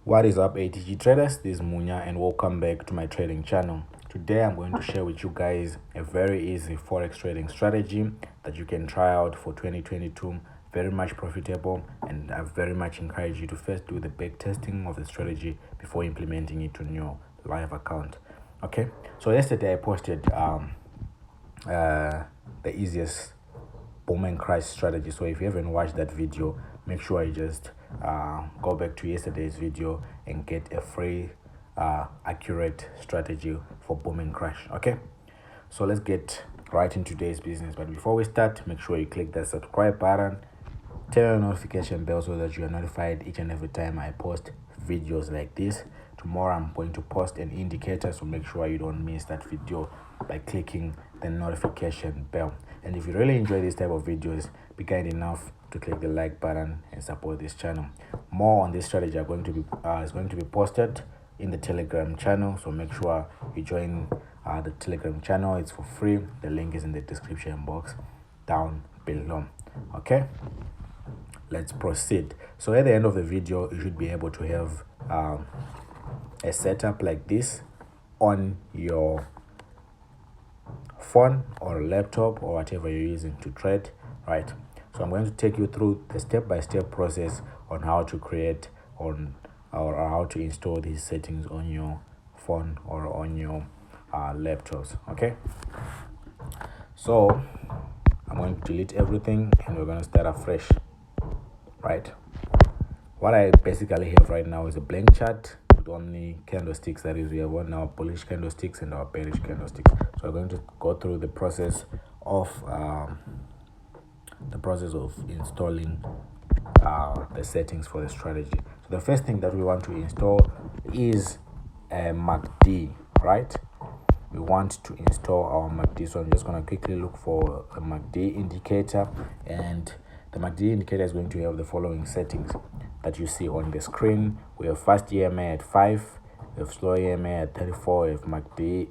What is up, ATG traders? This is Munya and welcome back to my trading channel. Today I'm going to share with you guys a very easy forex trading strategy that you can try out for 2022. Very much profitable, and I very much encourage you to first do the back testing of the strategy before implementing it on your live account. Okay, so yesterday I posted the easiest boom and crash strategy. So if you haven't watched that video, make sure you just go back to yesterday's video and get a free accurate strategy for boom and crash. Okay, so let's get right into today's business. But before we start, make sure you click that subscribe button, turn on the notification bell so that you are notified each and every time I post videos like this. Tomorrow I'm going to post an indicator, so make sure you don't miss that video by clicking the notification bell. And if you really enjoy this type of videos, be kind enough to click the like button and support this channel. More on this strategy is going to be posted in the Telegram channel, so make sure you join the Telegram channel. It's for free. The link is in the description box down below. Okay, let's proceed. So at the end of the video, you should be able to have a setup like this on your phone or laptop or whatever you're using to trade, right? So I'm going to take you through the step-by-step process on how to create or how to install these settings on your phone or on your laptops. Okay, so I'm going to delete everything and we're going to start afresh, right? What I basically have right now is a blank chart with only candlesticks. That is, we have our bullish candlesticks and our bearish candlesticks. So we're going to go through the process of installing the settings for the strategy. So the first thing that we want to install is a MACD, right? We want to install our MACD. So I'm just going to quickly look for a MACD indicator, and the MACD indicator is going to have the following settings that you see on the screen. We have fast EMA at 5, we have slow EMA at 34, we have MACD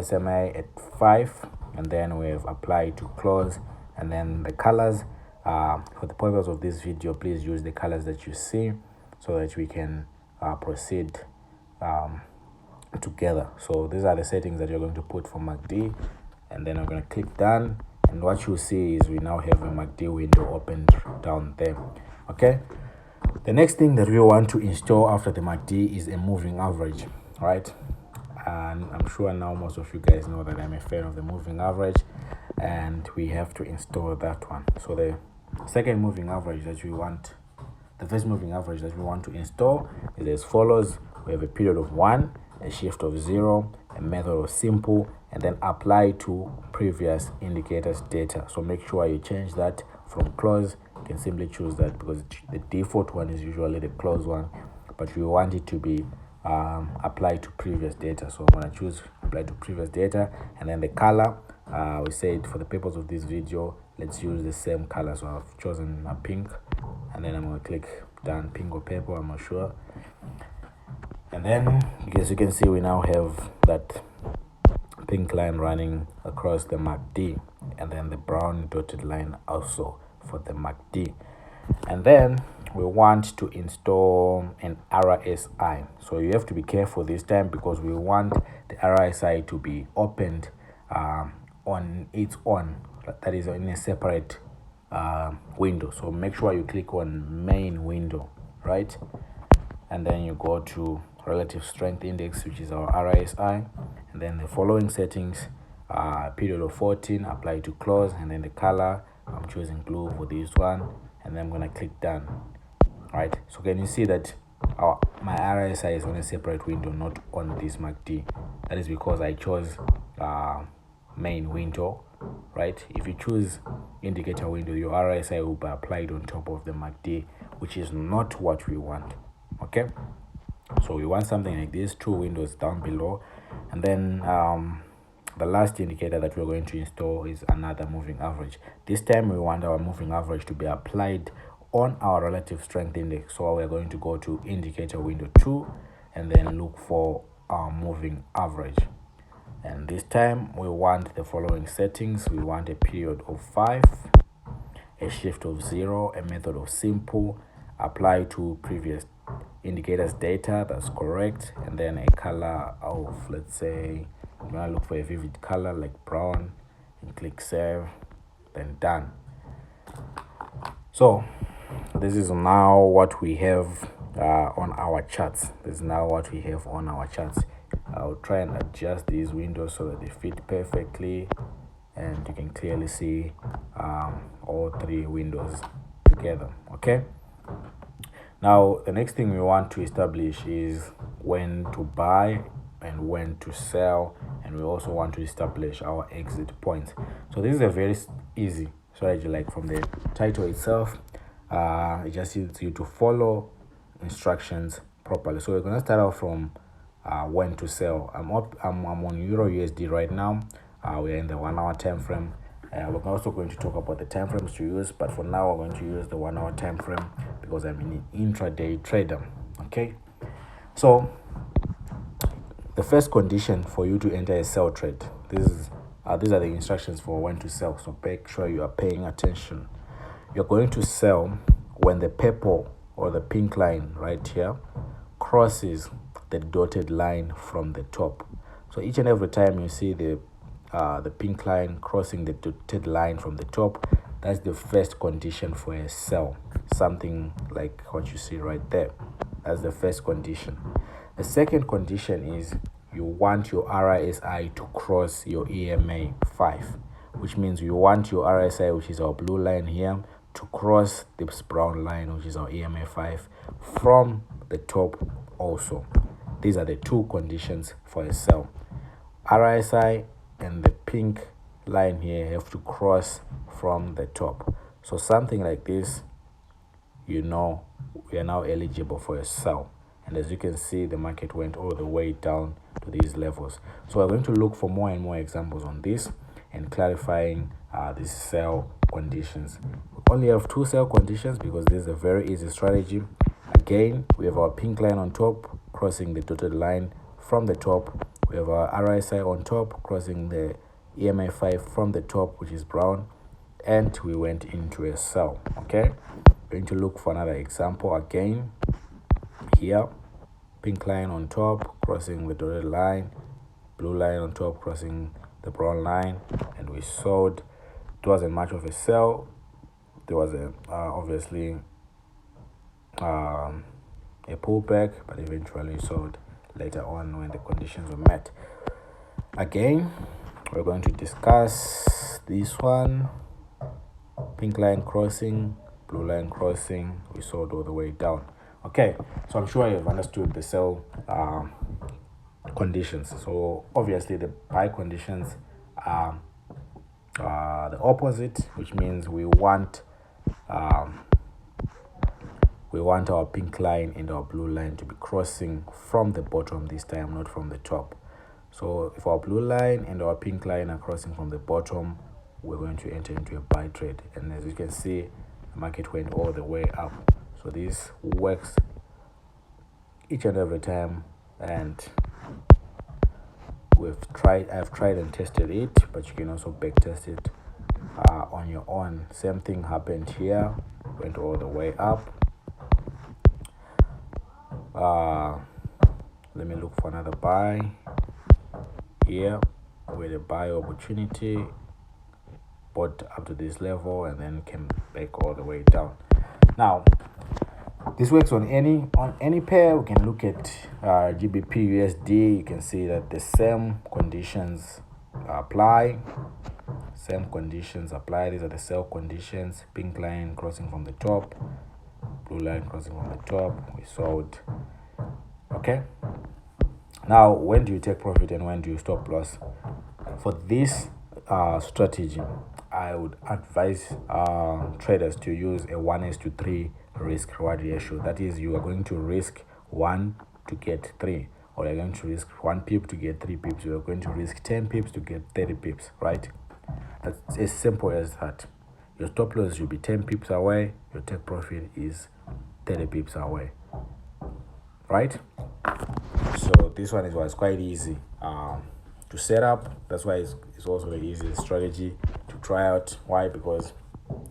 SMA at 5, and then we have apply to close. And then the colors, for the purpose of this video, please use the colors that you see so that we can proceed together. So these are the settings that you're going to put for MACD, and then I'm going to click done, and what you see is we now have a MACD window opened down there. Okay, the next thing that we want to install after the MACD is a moving average, right? And I'm sure now most of you guys know that I'm a fan of the moving average, and we have to install that one. So the second moving average that we want, the first moving average that we want to install is as follows. We have a period of 1, a shift of 0, a method of simple, and then apply to previous indicators data. So make sure you change that from close. You can simply choose that because the default one is usually the close one, but we want it to be apply to previous data. So I'm going to choose apply to previous data, and then the color, we said for the purpose of this video, let's use the same color. So I've chosen a pink, and then I'm going to click done. Pink or purple, I'm not sure. And then as you can see, we now have that pink line running across the MACD, and then the brown dotted line also for the MACD. And then we want to install an RSI. So you have to be careful this time because we want the RSI to be opened on its own, that is in a separate window. So make sure you click on main window, right? And then you go to relative strength index, which is our RSI, and then the following settings, period of 14, apply to close, and then the color, I'm choosing blue for this one, and then I'm gonna click done. Right, so can you see that my RSI is on a separate window, not on this MACD? That is because I chose main window, right? If you choose indicator window, your RSI will be applied on top of the MACD, which is not what we want. Okay, so we want something like this, 2 windows down below. And then the last indicator that we're going to install is another moving average. This time we want our moving average to be applied on our relative strength index. So we're going to go to indicator window 2 and then look for our moving average. And this time we want the following settings. We want a period of 5, a shift of 0, a method of simple, apply to previous indicators data, that's correct, and then a color of, let's say, you want to look for a vivid color like brown, and click save, then done. So this is now what we have on our charts. This is now what we have on our charts. I'll try and adjust these windows so that they fit perfectly, and you can clearly see all three windows together. Okay, now the next thing we want to establish is when to buy and when to sell, and we also want to establish our exit points. So this is a very easy strategy. Like from the title itself, it just needs you to follow instructions properly. So we're going to start off from when to sell. I'm on Euro USD right now. We're in the 1 hour time frame. We're also going to talk about the time frames to use, but for now we're going to use the 1 hour time frame because I'm an intraday trader. Okay, so the first condition for you to enter a sell trade, these are the instructions for when to sell. So make sure you are paying attention. You're going to sell when the purple or the pink line right here crosses the dotted line from the top. So each and every time you see the pink line crossing the dotted line from the top, that's the first condition for a sell. Something like what you see right there. That's the first condition. The second condition is you want your RSI to cross your EMA 5, which means you want your RSI, which is our blue line here, to cross this brown line, which is our EMA 5, from the top also. These are the two conditions for a sell. RSI and the pink line here have to cross from the top. So something like this, we are now eligible for a sell. And as you can see, the market went all the way down to these levels. So we're going to look for more and more examples on this and clarifying these sell conditions. We only have two sell conditions because this is a very easy strategy. Again, we have our pink line on top crossing the dotted line from the top. We have our RSI on top crossing the EMA 5 from the top, which is brown, and we went into a sell. Okay, we're going to look for another example again. Here, pink line on top crossing the dotted line, blue line on top crossing the brown line, and we sold. It wasn't much of a sell. There was obviously a pullback, but eventually sold later on when the conditions were met. Again, we're going to discuss this one. Pink line crossing, blue line crossing, we sold all the way down. Okay, so I'm sure you've understood the sell conditions. So obviously the buy conditions are the opposite, which means we want our pink line and our blue line to be crossing from the bottom this time, not from the top. So if our blue line and our pink line are crossing from the bottom, we're going to enter into a buy trade. And as you can see, the market went all the way up. So this works each and every time, and I've tried and tested it, but you can also back test it on your own. Same thing happened here, went all the way up. Let me look for another buy here with a buy opportunity, bought up to this level and then came back all the way down. Now this works on any pair. We can look at GBP USD. You can see that the same conditions apply. These are the sell conditions. Pink line crossing from the top, blue line crossing from the top, we sold. Okay, now when do you take profit and when do you stop loss? For this strategy, I would advise traders to use a 1:3 risk reward ratio. That is, you are going to risk 1 to get 3, or you're going to risk 1 pip to get 3 pips. You're going to risk 10 pips to get 30 pips, right? That's as simple as that. Your stop loss should be 10 pips away, your take profit is 30 pips away, right? So this one was quite easy to set up. That's why it's also the easiest strategy to try out. Why? Because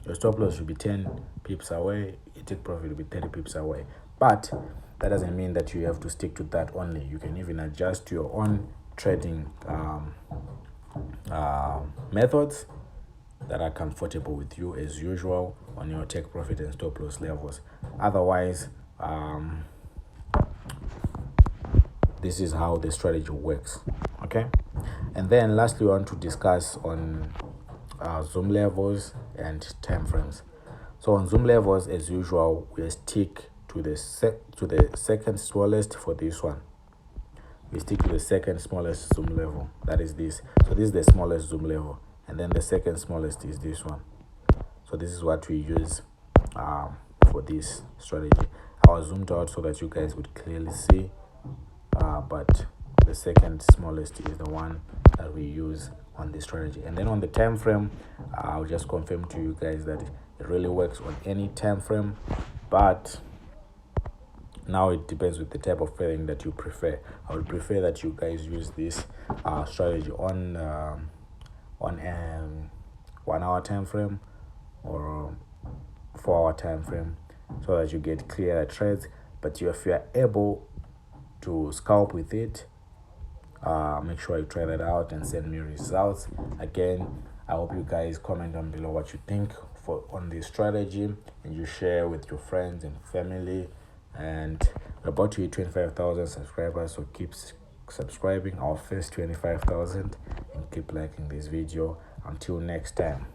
your stop loss should be 10 pips away, your take profit will be 30 pips away. But that doesn't mean that you have to stick to that only. You can even adjust your own trading methods that are comfortable with you as usual on your take profit and stop loss levels. Otherwise, this is how the strategy works. Okay, and then lastly, we want to discuss on zoom levels and time frames. So on zoom levels, as usual, we stick to the second smallest for this one. We stick to the second smallest zoom level, that is this. So this is the smallest zoom level, and then the second smallest is this one. So this is what we use for this strategy. I was zoomed out so that you guys would clearly see, but the second smallest is the one that we use on this strategy. And then on the time frame, I'll just confirm to you guys that it really works on any time frame, but now it depends with the type of trading that you prefer. I would prefer that you guys use this strategy on 1 hour time frame or 4 hour time frame, so that you get clearer trades. But if you are able to scalp with it, make sure you try that out and send me results. Again, I hope you guys comment down below what you think on this strategy, and you share with your friends and family. And we're about to hit 25,000 subscribers, so keep subscribing, our first 25,000, and keep liking this video. Until next time.